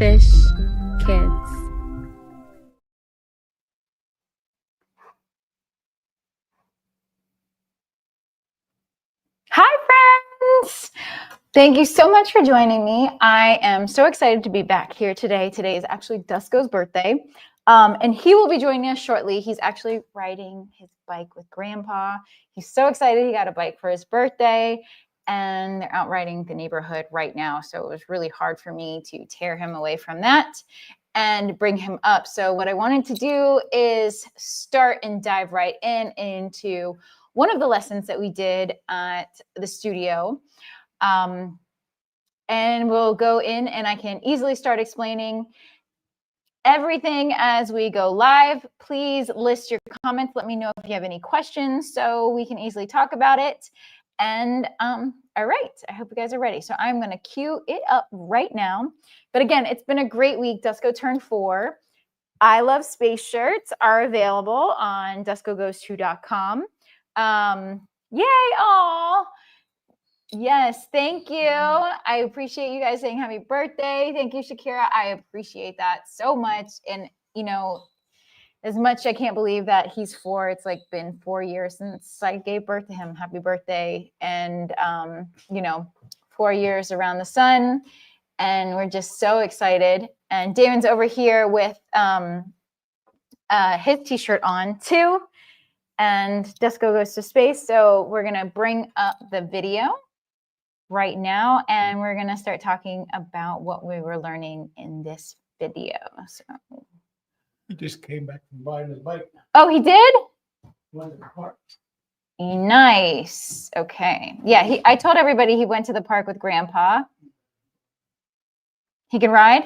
Fish Kids. Hi, friends! Thank you so much for joining me. I am so excited to be back here today. Today is actually Dusko's birthday, and he will be joining us shortly. He's actually riding his bike with Grandpa. He's so excited he got a bike for his birthday, and they're out riding the neighborhood right now, so it was really hard for me to tear him away from that and bring him up. So what I wanted to do is start and dive right into one of the lessons that we did at the studio. And we'll go in and I can easily start explaining everything as we go live. Please list your comments. Let me know if you have any questions so we can easily talk about it. And all right, I hope you guys are ready. So I'm going to cue it up right now. But again, it's been a great week. Dusko turned 4. I Love Space shirts are available on duskogoes2.com. Yay, all. Yes, thank you. I appreciate you guys saying happy birthday. Thank you, Shakira. I appreciate that so much. And, you know, as much I can't believe that he's 4. It's like been 4 years since I gave birth to him. Happy birthday. And, you know, 4 years around the sun. And we're just so excited. And Damon's over here with his t-shirt on too. And Dusko Goes to Space. So we're going to bring up the video right now, and we're going to start talking about what we were learning in this video. So He just came back from buying his bike. Oh, he did? Went to the park. Nice. Okay. Yeah, I told everybody he went to the park with Grandpa. He can ride?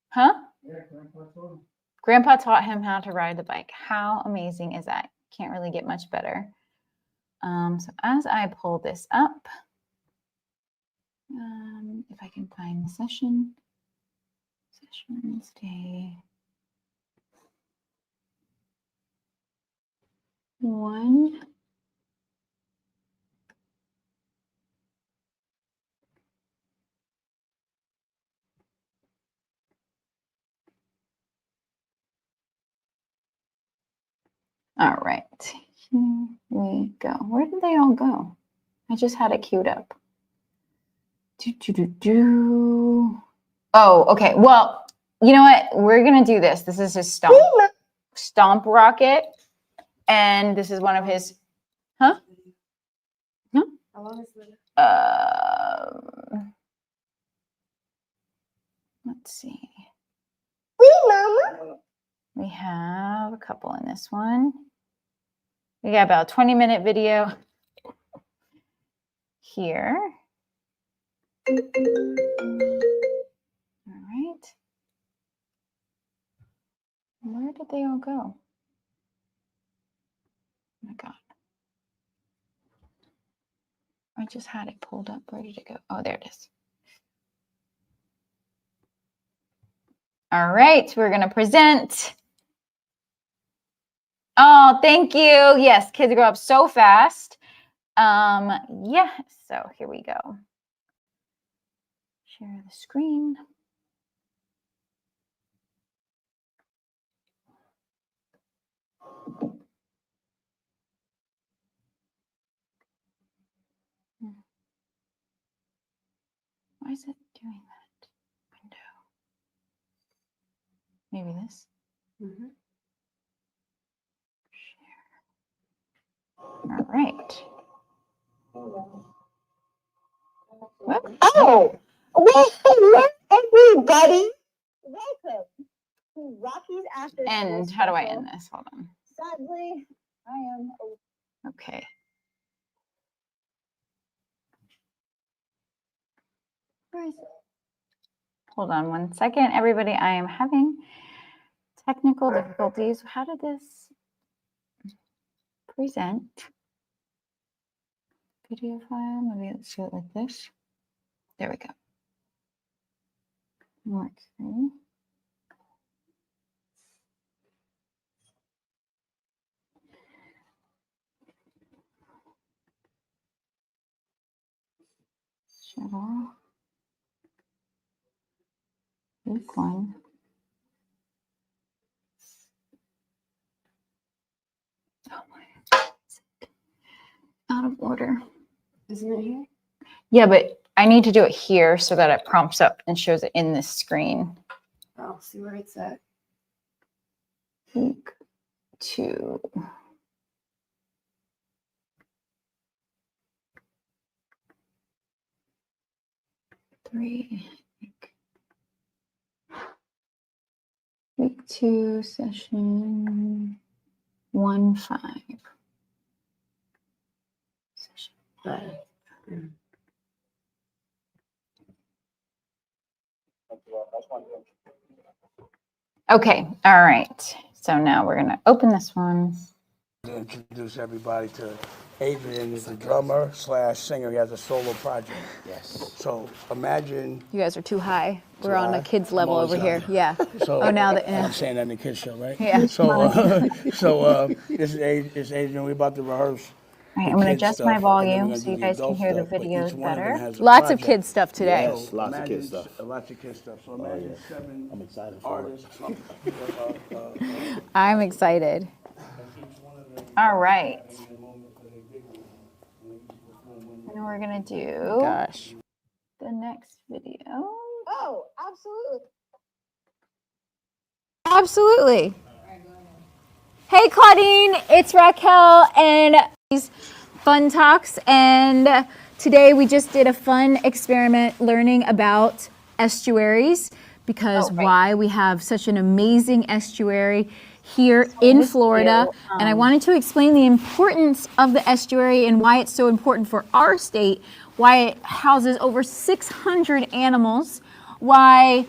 Huh? Yeah, Grandpa told him. Grandpa taught him how to ride the bike. How amazing is that? Can't really get much better. So as I pull this up, if I can find the sessions day 1. All right, here we go. Where did they all go? I just had it queued up. Oh, okay. Well, you know what? We're going to do this. This is his stomp rocket. And this is one of his, huh? Huh? How long is it? Let's see. Mama. We have a couple in this one. We got about a 20-minute video here. All right. Where did they all go? Oh my God. I just had it pulled up. Where did it go? Oh, there it is. All right, we're going to present. Oh, thank you. Yes, kids grow up so fast. Yeah, so here we go. Share the screen. Why is it doing that? Window. Maybe this. Mm-hmm. All right. Whoop. Oh, well, hello, everybody. Welcome to Rocky's Afterschool. And how do I end this? Hold on. Sadly, I am. Okay. Where is it? Hold on 1 second, everybody. I am having technical difficulties. How did this present? Video file. Maybe let's do it like this. There we go. Okay. Shuttle. Week 1. Oh my. Out of order. Isn't it here? Yeah, but I need to do it here so that it prompts up and shows it in this screen. I'll see where it's at. Week 2. Week 2, session 1-5. Session 5. Okay, all right. So now we're going to open this one. To introduce everybody to Adrian, is the drummer / singer. He has a solo project. Yes. So imagine. You guys are too high. We're Too on high? a kid's I'm level always over here. high. Yeah. So, Oh, now that I'm saying that in the kids show, right? Yeah. So, this is Adrian. We're about to rehearse. All right, I'm going to kids adjust stuff, my and then we're volume gonna so do you the guys can adult hear the stuff, but each videos one of them better. has a Lots of project. kids stuff today. Yes. So Lots of imagine kids stuff. Lots of kids stuff. So imagine yeah. 7 I'm excited for artists. I'm excited. All right. And we're going to do Gosh. the next video. Oh, absolutely. Absolutely. Hey, Claudine, it's Raquel and these Fun Talks. And today we just did a fun experiment learning about estuaries because why we have such an amazing estuary here in Florida. And I wanted to explain the importance of the estuary and why it's so important for our state, why it houses over 600 animals, why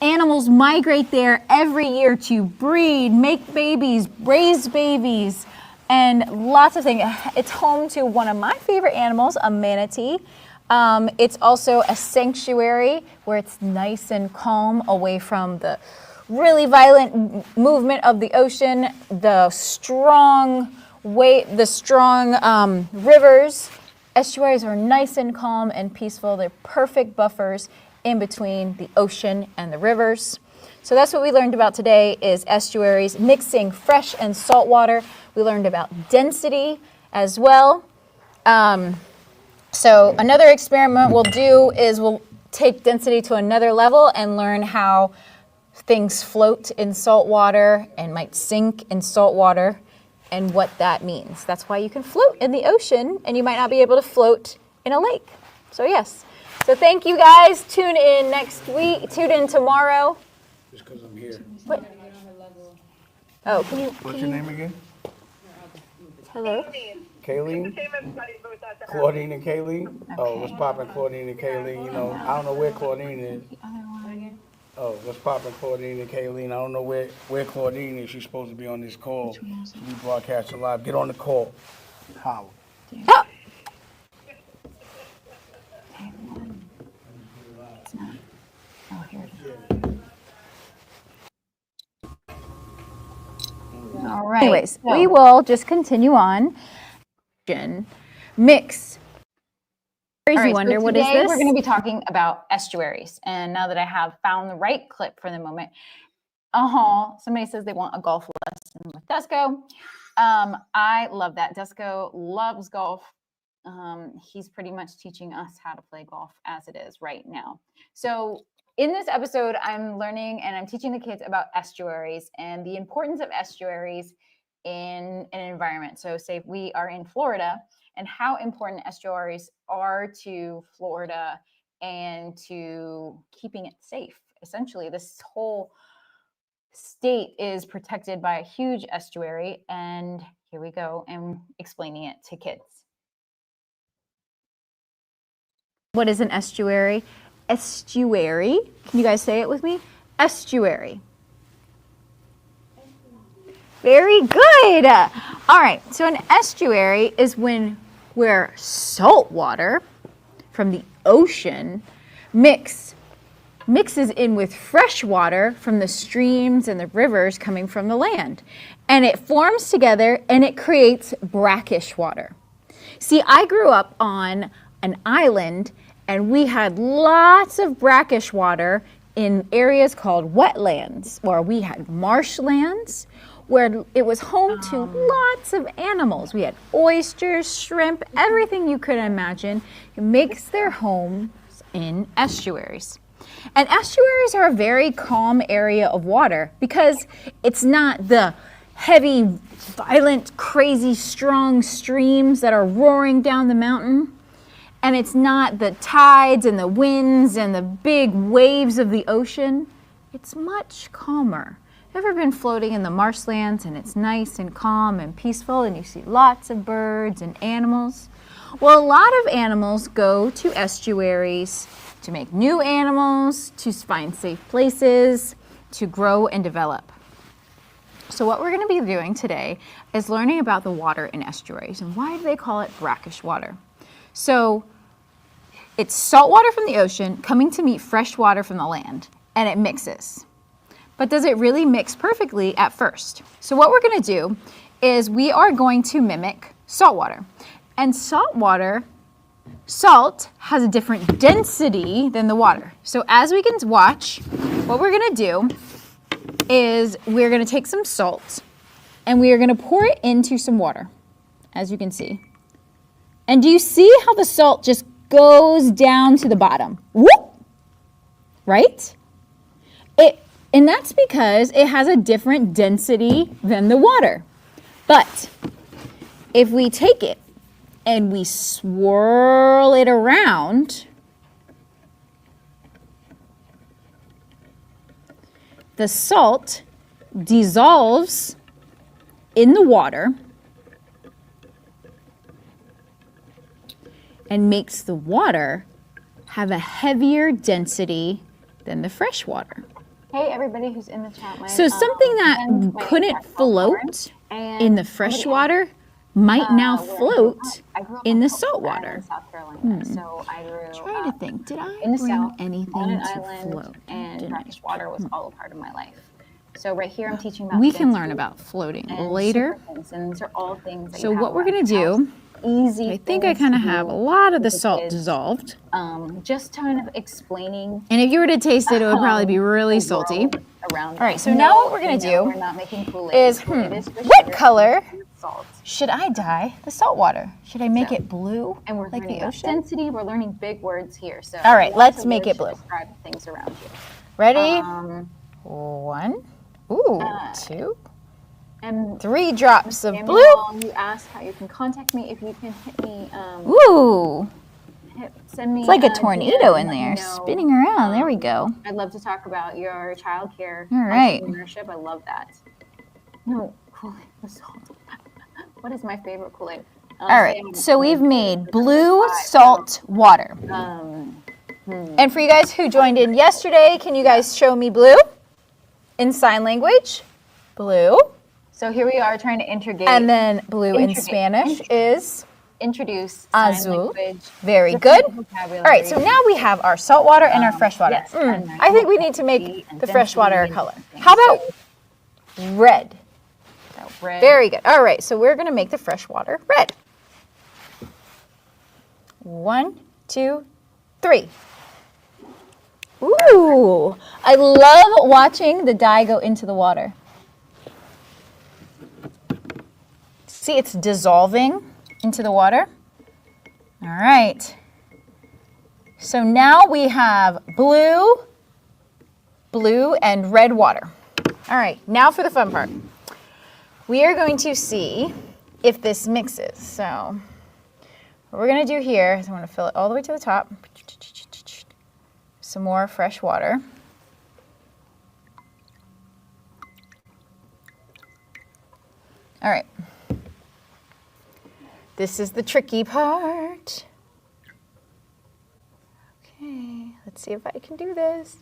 animals migrate there every year to breed, make babies, raise babies, and lots of things. It's home to one of my favorite animals, a manatee. It's also a sanctuary where it's nice and calm away from the really violent movement of the ocean, the strong rivers. Estuaries are nice and calm and peaceful. They're perfect buffers in between the ocean and the rivers. So that's what we learned about today is estuaries, mixing fresh and salt water. We learned about density as well. So another experiment we'll do is we'll take density to another level and learn how things float in salt water and might sink in salt water and what that means. That's why you can float in the ocean and you might not be able to float in a lake. So yes. So thank you guys. Tune in next week. Tune in tomorrow. Just because I'm here. What? Oh, can you? What's your name again? Hello. Kayleen? Claudine and Kayleen? Oh, what's poppin', Claudine and Kayleen? You know, I don't know where Claudine is. Oh, what's poppin', Claudine and Kayleen? I don't know where Claudine is. She's supposed to be on this call. We broadcasting live. Get on the call. Howard. Oh. Oh, here it is. All right. Anyways, we will just continue on. Mix. Crazy wonder, what is this? We're going to be talking about estuaries. And now that I have found the right clip for the moment, somebody says they want a golf lesson with Dusko. I love that. Dusko loves golf. He's pretty much teaching us how to play golf as it is right now. So in this episode, I'm learning and I'm teaching the kids about estuaries and the importance of estuaries in an environment. So say we are in Florida and how important estuaries are to Florida and to keeping it safe. Essentially, this whole state is protected by a huge estuary. And here we go. And explaining it to kids. What is an estuary? Estuary. Can you guys say it with me? Estuary. Very good. All right. So an estuary is where salt water from the ocean mixes in with fresh water from the streams and the rivers coming from the land. And it forms together and it creates brackish water. See, I grew up on an island and we had lots of brackish water in areas called wetlands, or we had marshlands, where it was home to lots of animals. We had oysters, shrimp, everything you could imagine makes their homes in estuaries. And estuaries are a very calm area of water because it's not the heavy, violent, crazy, strong streams that are roaring down the mountain. And it's not the tides and the winds and the big waves of the ocean. It's much calmer. Ever been floating in the marshlands and it's nice and calm and peaceful and you see lots of birds and animals? Well, a lot of animals go to estuaries to make new animals, to find safe places, to grow and develop. So what we're going to be doing today is learning about the water in estuaries and why do they call it brackish water. So it's salt water from the ocean coming to meet fresh water from the land, and it mixes. But does it really mix perfectly at first? So what we're going to do is we are going to mimic salt water. And salt has a different density than the water. So as we can watch, what we're going to do is we're going to take some salt and we are going to pour it into some water, as you can see. And do you see how the salt just goes down to the bottom? Whoop! Right? And that's because it has a different density than the water. But if we take it and we swirl it around, the salt dissolves in the water and makes the water have a heavier density than the fresh water. Hey, everybody who's in the chat. So something that couldn't float in the fresh water might now float in the salt water. South Carolina. So I grew Trying to think, did I in the bring south anything on an to island, float? and Didn't I? brackish water was all a part of my life. So right here, I'm teaching about We can learn density about floating and later. super things, and these are all things that So you have what we're around going to your house. do, Easy. I think I things kind to of have a do lot of the with salt kids. dissolved. Just kind of explaining And if you were to taste it, it would probably be really the salty. world around. All right, so us. now No, what we're gonna no, do we're not making Kool-Aid. is, Kool-Aid is for what sugar color and salt. should I dye the salt water? Should I make So- it blue And we're like learning the about ocean? density. We're learning big words here. So All right, lots let's of make words it blue. to describe things around you. Ready? 1, 1, 2, and 3 drops of blue. Samuel, you asked how you can contact me. If you can hit me, Ooh, send me. it's like a DM tornado in and let me there, know. spinning around. There we go. I'd love to talk about your childcare All right. entrepreneurship. I love that. No, Kool-Aid with salt. What is my favorite Kool-Aid? All right, so we've made blue salt water. And for you guys who joined in yesterday, can you guys show me blue in sign language? Blue. So here we are trying to integrate. And then blue in Integrate. Spanish is Introduce sign azul. language. Very different good. vocabulary. All right, so now we have our salt water and our fresh water. yes, and then I think we need to density make and the fresh water a density color. and things. How about red? So red. Very good. All right, so we're going to make the fresh water red. 1, 2, 3. Ooh, I love watching the dye go into the water. See, it's dissolving into the water. All right. So now we have blue, and red water. All right, now for the fun part. We are going to see if this mixes. So what we're going to do here is I'm going to fill it all the way to the top. Some more fresh water. All right. This is the tricky part. Okay, let's see if I can do this.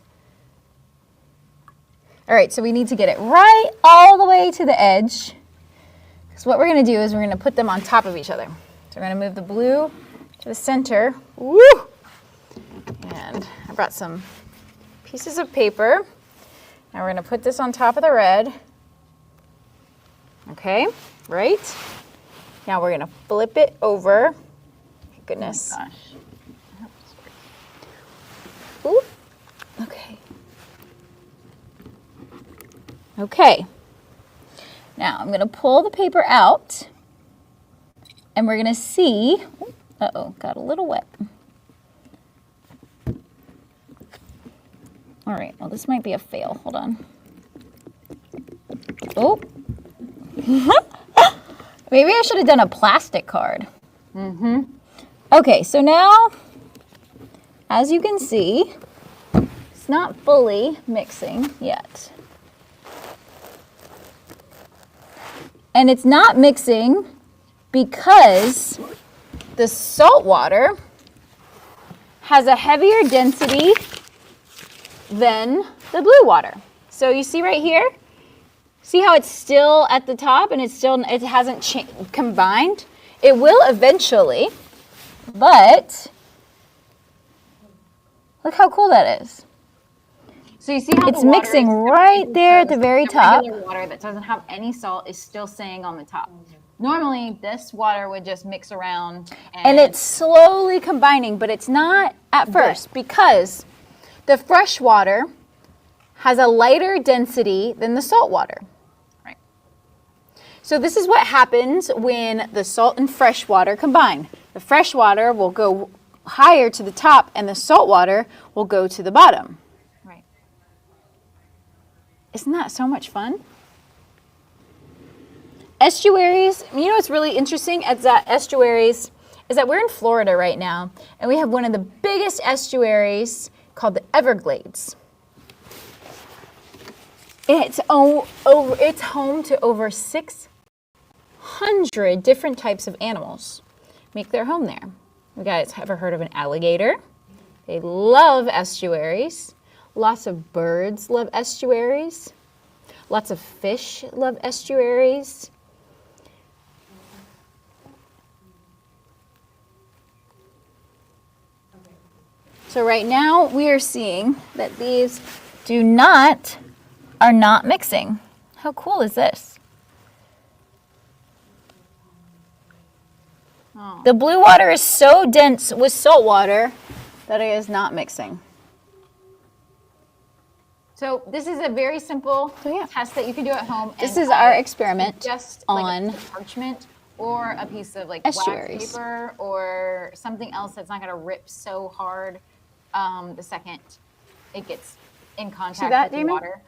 All right, so we need to get it right all the way to the edge. Because what we're going to do is we're going to put them on top of each other. So we're going to move the blue to the center. Woo! And I brought some pieces of paper. Now we're going to put this on top of the red. Okay, right? Now we're going to flip it over. Goodness. Oh my gosh. Ooh. Okay. Okay. Now I'm going to pull the paper out and we're going to see, uh-oh, got a little wet. All right, well, this might be a fail. Hold on. Oh. Maybe I should have done a plastic card. Okay, so now, as you can see, it's not fully mixing yet. And it's not mixing because the salt water has a heavier density than the blue water. So you see right here, see how it's still at the top and it hasn't combined? It will eventually, but look how cool that is. So you see how It's the water mixing is right there at the very top. regular water that doesn't have any salt is still staying on the top. Normally, this water would just mix around. And it's slowly combining, but it's not at first because the fresh water has a lighter density than the salt water. Right. So this is what happens when the salt and fresh water combine. The fresh water will go higher to the top and the salt water will go to the bottom. Right. Isn't that so much fun? Estuaries, you know what's really interesting is that estuaries is that we're in Florida right now and we have one of the biggest estuaries called the Everglades. It's home to over 600 different types of animals make their home there. You guys ever heard of an alligator? They love estuaries. Lots of birds love estuaries. Lots of fish love estuaries. So right now we are seeing that these are not mixing. How cool is this? Oh. The blue water is so dense with salt water that it is not mixing. So this is a very simple So, yeah. test that you can do at home. This and is our I experiment suggest, on like a piece of parchment or a piece of like wax estuaries. paper or something else that's not going to rip so hard the second it gets in contact that, with the Damon? water.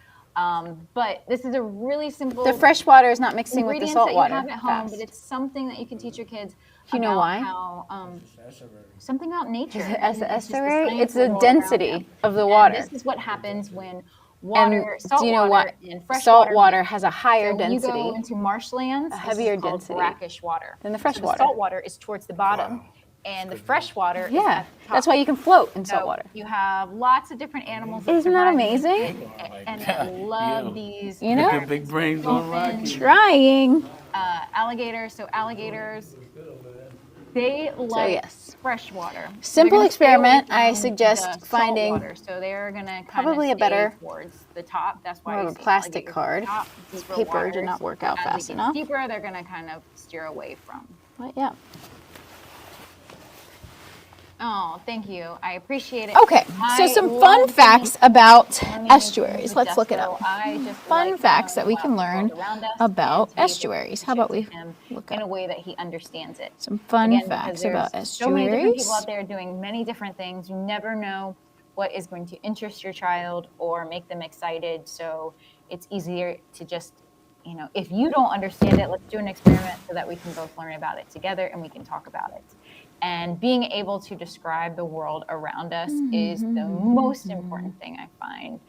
But this is a really simple The fresh water is not mixing with the ingredients salt that water. you have at home, fast. but it's something that you can teach your kids. Do you know about why? How, something about nature. As the and just estuary, science it's of the the world around density them. of the And water. this is what happens when water, salt do you know water, what? and fresh Salt water water mix. has a higher So when you density go into marshlands, a heavier this is called density brackish water. than the fresh so water. The salt water is towards the bottom, and the fresh water is Yeah, at the top. that's why you can float in So salt water. you have lots of different animals. Isn't that survive in amazing? it and that love these. You know? Your big brains on dolphins, Trying. alligators. So alligators, they love yes. fresh water. So Simple they're gonna stay away experiment. from I the suggest salt finding water. So they're gonna probably a stay better- towards the top. That's why more of you a see plastic alligators card. at the top, deeper Paper did waters. not work out As fast it gets enough. deeper, they're gonna kind of steer away from. But yeah. Oh, thank you. I appreciate it. Okay, so I some love fun doing facts about learning estuaries. with Let's look it Dusko. up. I just Fun like facts knowing that we about can the learn world around us about and to be able to estuaries. teach How about it to we him look in up a way that he understands it? some fun Again, facts because about there's so many different people estuaries? out there doing many different things. You never know what is going to interest your child or make them excited. So it's easier to just, if you don't understand it, let's do an experiment so that we can both learn about it together and we can talk about it. And being able to describe the world around us is the most important thing I find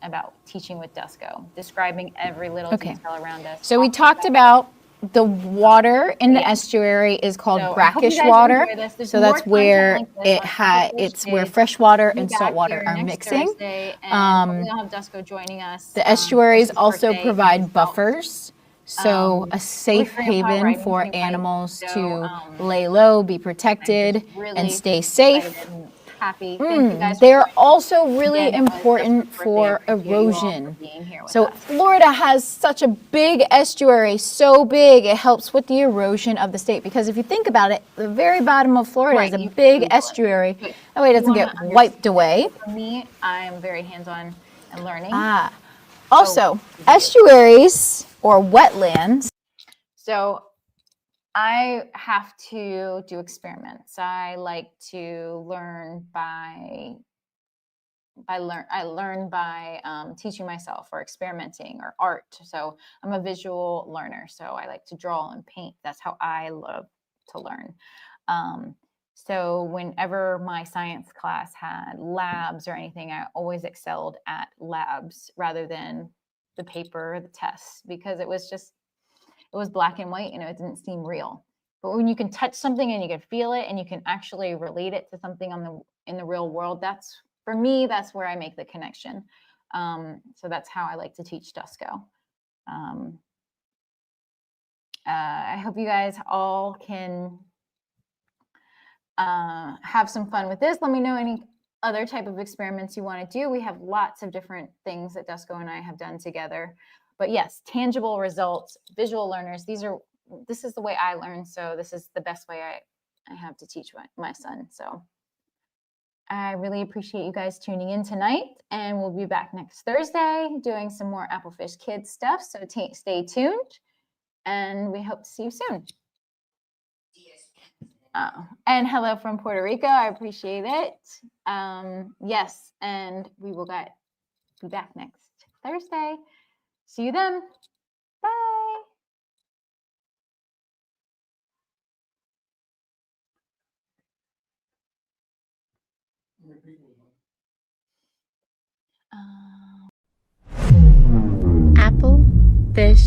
about teaching with Dusko, describing every little Okay. detail around us. So we talking talked about the water in the Yeah. estuary is called So I hope you brackish guys water. enjoy this. There's So more that's content where like this on it's where Afterschool. fresh water Be and back salt water here are next mixing. Thursday, and we'll have Dusko joining us. The estuaries for his also birthday provide and buffers. So a safe Grandpa haven riding for swing bike. animals So, to lay low, be protected, really and stay safe. excited and happy. Thank you guys for They're joining us. also really Again, it was important Dusko's for birthday. I appreciate you all for erosion. being here with So us. Florida has such a big estuary, so big it helps with the erosion of the state. Because if you think about it, the very bottom of Florida Right, is a you can big Google it. estuary. But That way it you doesn't get wanna wiped away. For me, I am very hands-on and learning. Also, estuaries or wetlands. So I have to do experiments. I like to learn by teaching myself or experimenting or art. So I'm a visual learner. So I like to draw and paint. That's how I love to learn. So whenever my science class had labs or anything, I always excelled at labs rather than the paper or the tests, because it was black and white and it didn't seem real. But when you can touch something and you can feel it and you can actually relate it to something in the real world, for me, that's where I make the connection. So that's how I like to teach Dusko. I hope you guys all can have some fun with this. Let me know any other type of experiments you want to do. We have lots of different things that Dusko and I have done together. But yes, tangible results, visual learners. This is the way I learn. So this is the best way I have to teach my son. So I really appreciate you guys tuning in tonight, and we'll be back next Thursday doing some more Applefish Kids stuff. So stay tuned, and we hope to see you soon. And hello from Puerto Rico. I appreciate it. Yes, and we will be back next Thursday. See you then. Bye. Apple, fish,